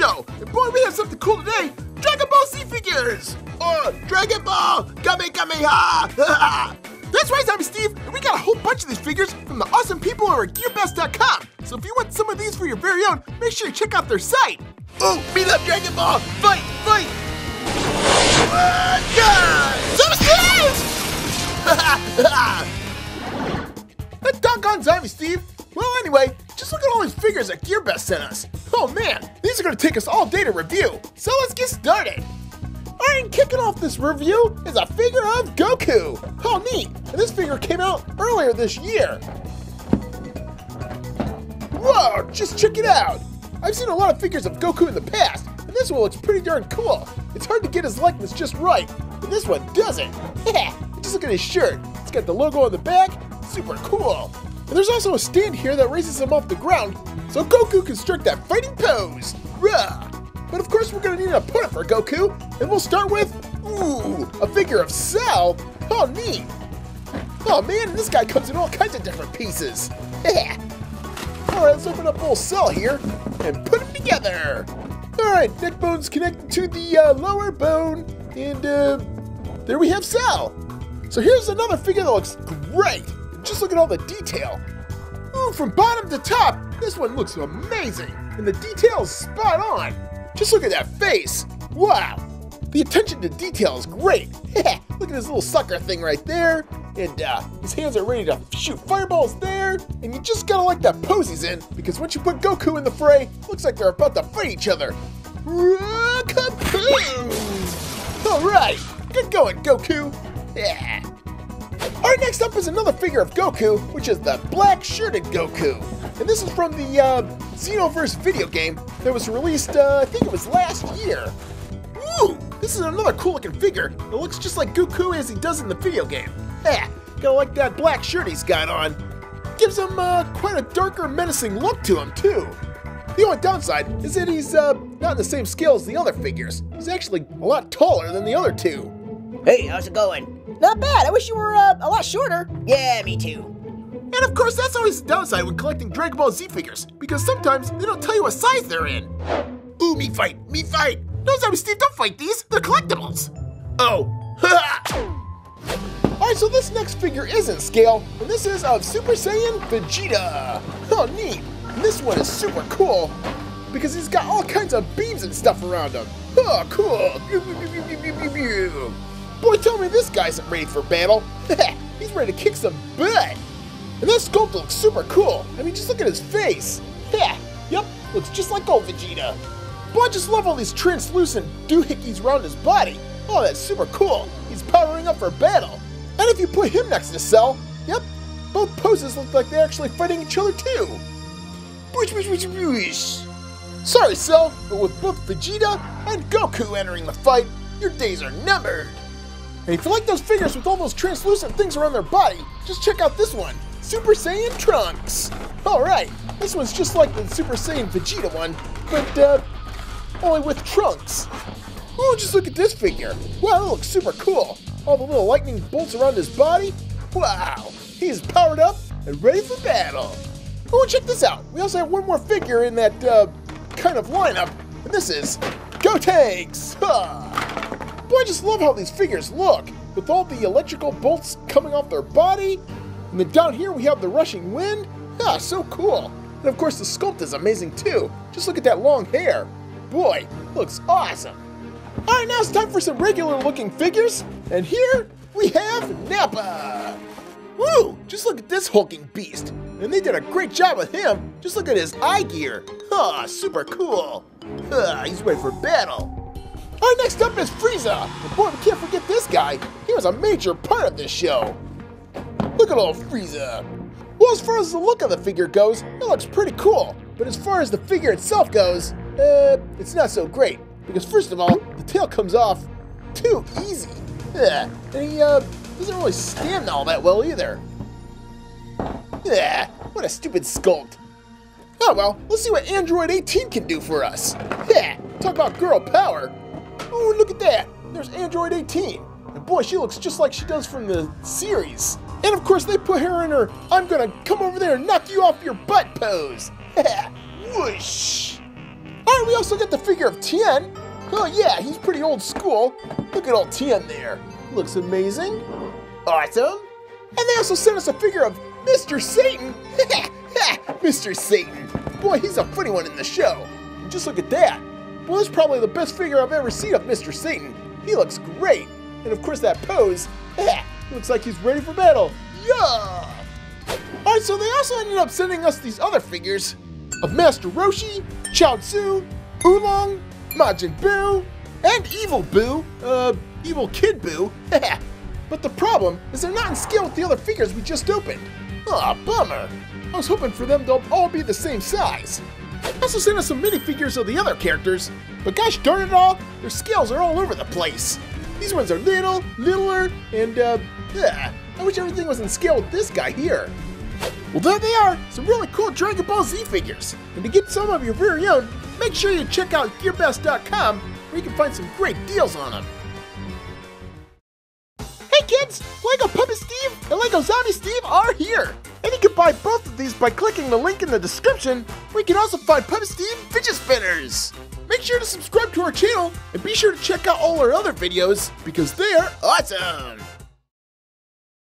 show. And boy, we have something cool today. Dragon Ball Z figures. Dragon Ball Kamehameha. That's right, I'm Steve, and we got a whole bunch of these figures from the awesome people over at Gearbest.com. So if you want some of these for your very own, make sure you check out their site. Oh, we love Dragon Ball. Fight, fight. So Steve! That doggone zombie, Steve. Well, anyway, just look at all these figures that Gearbest sent us. Oh man, these are going to take us all day to review. So let's get started. Alright, kicking off this review is a figure of Goku. Oh, neat. And this figure came out earlier this year. Whoa, just check it out. I've seen a lot of figures of Goku in the past, and this one looks pretty darn cool. It's hard to get his likeness just right, but this one doesn't. Just look at his shirt. It's got the logo on the back. Super cool. And there's also a stand here that raises him off the ground, so Goku can strike that fighting pose. Rah! But of course we're going to need an opponent for Goku, and we'll start with, a figure of Cell. Oh, neat. Oh man, this guy comes in all kinds of different pieces. Alright, let's open up old Cell here, and put him together. Alright, neck bone's connected to the lower bone, and there we have Cell. So here's another figure that looks great. Just look at all the detail. Ooh, from bottom to top, this one looks amazing, and the detail is spot on. Just look at that face. Wow. The attention to detail is great. Look at this little sucker thing right there. And his hands are ready to shoot fireballs there. And you just gotta like that pose he's in, because once you put Goku in the fray, looks like they're about to fight each other. Alright, good going, Goku. Yeah. Alright, next up is another figure of Goku, which is the black-shirted Goku. And this is from the Xenoverse video game that was released, I think it was last year. Ooh, this is another cool-looking figure. It looks just like Goku as he does in the video game. Gotta like that black shirt he's got on. Gives him quite a darker, menacing look to him, too. The only downside is that he's not on the same scale as the other figures. He's actually a lot taller than the other two. Hey, how's it going? Not bad. I wish you were a lot shorter. Yeah, me too. And of course, that's always the downside when collecting Dragon Ball Z figures, because sometimes they don't tell you what size they're in. Ooh, me fight, me fight. No, Zombie Steve, don't fight these. They're collectibles. Oh. Alright, so this next figure is in scale, and this is of Super Saiyan Vegeta. Oh, neat. And this one is super cool, because he's got all kinds of beams and stuff around him. Oh, cool. Boy, tell me this guy isn't ready for battle. He's ready to kick some butt. And this sculpt looks super cool. I mean, just look at his face. Yep, looks just like old Vegeta. Boy, I just love all these translucent doohickeys around his body. Oh, that's super cool. He's powering up for battle. And if you put him next to Cell, yep, both poses look like they're actually fighting each other too. Boosh, boosh, boosh, boosh. Sorry, Cell, but with both Vegeta and Goku entering the fight, your days are numbered. And if you like those figures with all those translucent things around their body, just check out this one, Super Saiyan Trunks. Alright, this one's just like the Super Saiyan Vegeta one, but only with Trunks. Oh, just look at this figure. Wow, that looks super cool. All the little lightning bolts around his body. Wow, he's powered up and ready for battle. Oh, check this out. We also have one more figure in that kind of lineup, and this is Gotenks. Boy, I just love how these figures look, with all the electrical bolts coming off their body. And then down here we have the rushing wind. So cool. And of course the sculpt is amazing too. Just look at that long hair. Boy, looks awesome. Alright, now it's time for some regular looking figures. And here we have Nappa. Woo, just look at this hulking beast. And they did a great job with him. Just look at his eye gear. Super cool. He's ready for battle. Alright, next up is Frieza. And boy, we can't forget this guy. He was a major part of this show. Look at old Frieza. Well, as far as the look of the figure goes, it looks pretty cool. But as far as the figure itself goes, it's not so great. Because first of all, the tail comes off too easy. And he doesn't really stand all that well either. What a stupid sculpt. Oh well, let's see what Android 18 can do for us. Talk about girl power. Ooh, look at that. There's Android 18. And boy, she looks just like she does from the series. And of course, they put her in her I'm gonna come over there and knock you off your butt pose. Whoosh. Alright, we also got the figure of Tien. Oh yeah, he's pretty old school. Look at old Tien there. Looks amazing. Awesome. And they also sent us a figure of Mr. Satan. Mr. Satan. Boy, he's a funny one in the show. And just look at that. Well, this is probably the best figure I've ever seen of Mr. Satan. He looks great. And of course that pose. Looks like he's ready for battle. Yeah! Alright, so they also ended up sending us these other figures of Master Roshi, Chaozu, Tzu, Oolong, Majin Buu, and Evil Buu, Evil Kid Buu. But the problem is they're not in scale with the other figures we just opened. Aw, bummer. I was hoping for them to all be the same size. Also sent us some minifigures of the other characters, but gosh darn it all, their scales are all over the place. These ones are little, littler, and I wish everything was in scale with this guy here. Well, there they are, some really cool Dragon Ball Z figures. And to get some of your very own, make sure you check out Gearbest.com where you can find some great deals on them. Hey kids, Lego Puppet Steve and Lego Zombie Steve are here. And you can buy both of these by clicking the link in the description, where you can also find Puppet Steve fidget spinners. Make sure to subscribe to our channel and be sure to check out all our other videos because they are awesome.